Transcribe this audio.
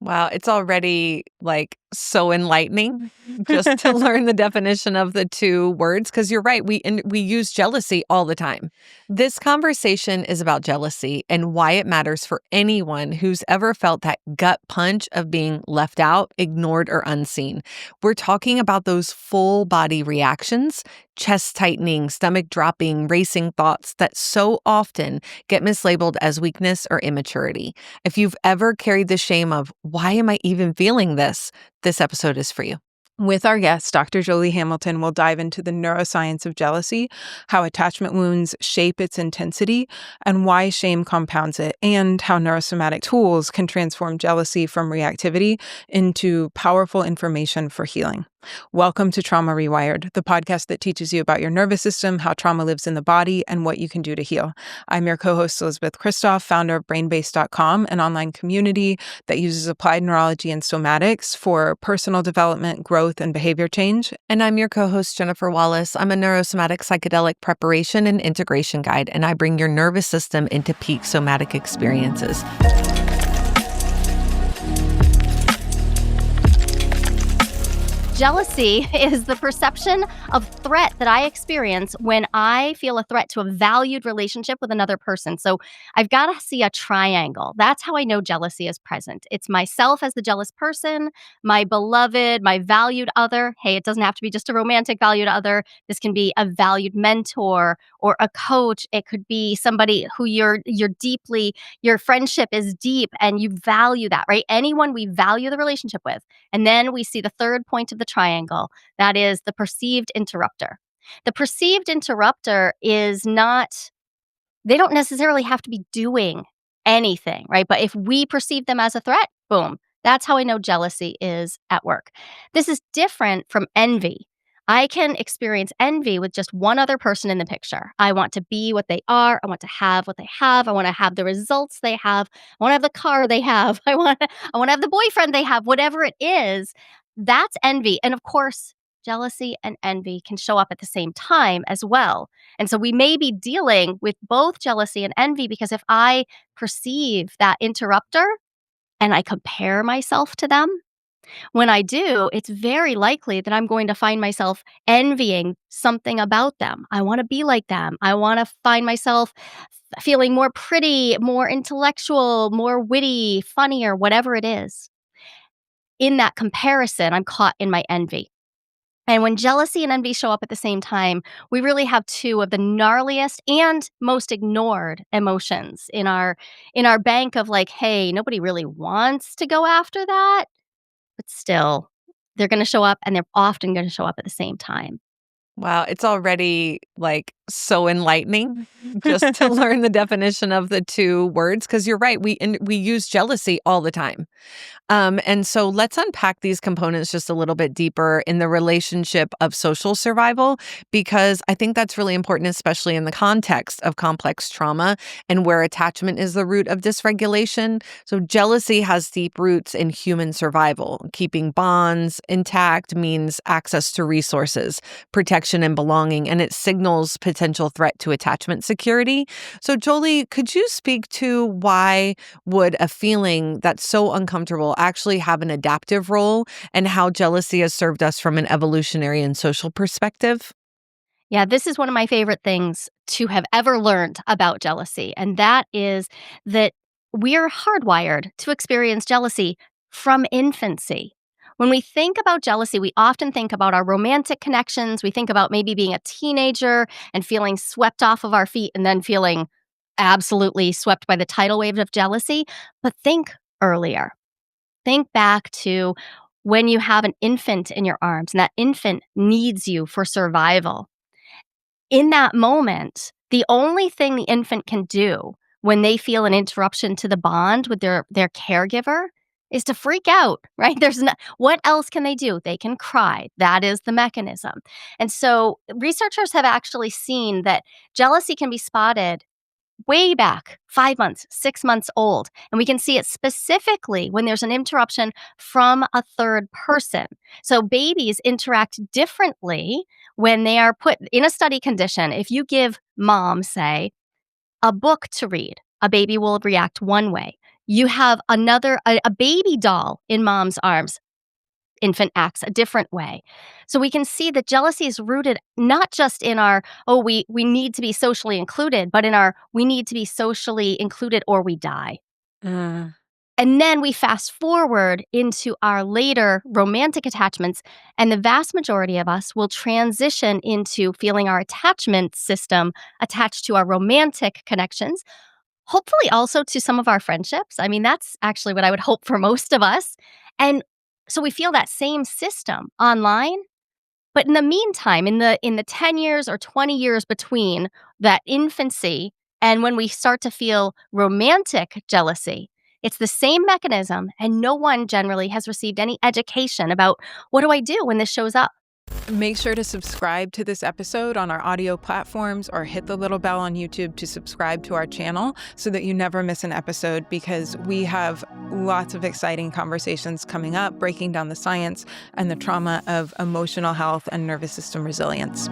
Wow, it's already like so enlightening just to learn the definition of the two words because you're right, we use jealousy all the time. This conversation is about jealousy and why it matters for anyone who's ever felt that gut punch of being left out, ignored, or unseen. We're talking about those full body reactions, chest tightening, stomach dropping, racing thoughts that so often get mislabeled as weakness or immaturity. If you've ever carried the shame of, why am I even feeling this? This episode is for you. With our guest, Dr. Joli Hamilton, will dive into the neuroscience of jealousy, how attachment wounds shape its intensity, and why shame compounds it, and how neurosomatic tools can transform jealousy from reactivity into powerful information for healing. Welcome to Trauma Rewired, the podcast that teaches you about your nervous system, how trauma lives in the body, and what you can do to heal. I'm your co-host, Elisabeth Kristof, founder of BrainBase.com, an online community that uses applied neurology and somatics for personal development, growth, and behavior change. And I'm your co-host, Jennifer Wallace. I'm a neurosomatic psychedelic preparation and integration guide, and I bring your nervous system into peak somatic experiences. Jealousy is the perception of threat that I experience when I feel a threat to a valued relationship with another person. So I've got to see a triangle. That's how I know jealousy is present. It's myself as the jealous person, my beloved, my valued other. Hey, it doesn't have to be just a romantic valued other. This can be a valued mentor or a coach. It could be somebody who your friendship is deep and you value that, right? Anyone we value the relationship with. And then we see the third point of the triangle. That is the perceived interrupter. The perceived interrupter is not, they don't necessarily have to be doing anything, right? But if we perceive them as a threat, boom, that's how I know jealousy is at work. This is different from envy. I can experience envy with just one other person in the picture. I want to be what they are. I want to have what they have. I want to have the results they have. I want to have the car they have. I want to have the boyfriend they have, whatever it is. That's envy. And of course, jealousy and envy can show up at the same time as well. And so we may be dealing with both jealousy and envy because if I perceive that interrupter and I compare myself to them, when I do, it's very likely that I'm going to find myself envying something about them. I want to be like them. I want to find myself feeling more pretty, more intellectual, more witty, funnier, whatever it is. In that comparison, I'm caught in my envy. And when jealousy and envy show up at the same time, we really have two of the gnarliest and most ignored emotions in our bank of like, hey, nobody really wants to go after that. But still, they're going to show up and they're often going to show up at the same time. Wow, it's already like so enlightening just to learn the definition of the two words because you're right, we use jealousy all the time. And so let's unpack these components just a little bit deeper in the relationship of social survival, because I think that's really important, especially in the context of complex trauma and where attachment is the root of dysregulation. So jealousy has deep roots in human survival. Keeping bonds intact means access to resources, protection, and belonging, and it signals potential threat to attachment security. So Joli, could you speak to why would a feeling that's so uncomfortable actually have an adaptive role and how jealousy has served us from an evolutionary and social perspective? Yeah, this is one of my favorite things to have ever learned about jealousy, and that is that we're hardwired to experience jealousy from infancy. When we think about jealousy, we often think about our romantic connections. We think about maybe being a teenager and feeling swept off of our feet and then feeling absolutely swept by the tidal wave of jealousy. But think earlier. Think back to when you have an infant in your arms and that infant needs you for survival. In that moment, the only thing the infant can do when they feel an interruption to the bond with their caregiver is to freak out, right? What else can they do? They can cry. That is the mechanism. And so researchers have actually seen that jealousy can be spotted way back, 5 months, 6 months old. And we can see it specifically when there's an interruption from a third person. So babies interact differently when they are put in a study condition. If you give mom, say, a book to read, a baby will react one way. You have a baby doll in mom's arms. Infant acts a different way. So we can see that jealousy is rooted not just in our, we need to be socially included, but in our, we need to be socially included or we die. Mm. And then we fast forward into our later romantic attachments, and the vast majority of us will transition into feeling our attachment system attached to our romantic connections, hopefully also to some of our friendships. I mean, that's actually what I would hope for most of us. And so we feel that same system online. But in the meantime, in the 10 years or 20 years between that infancy and when we start to feel romantic jealousy, it's the same mechanism, and no one generally has received any education about what do I do when this shows up. Make sure to subscribe to this episode on our audio platforms or hit the little bell on YouTube to subscribe to our channel so that you never miss an episode, because we have lots of exciting conversations coming up, breaking down the science and the trauma of emotional health and nervous system resilience.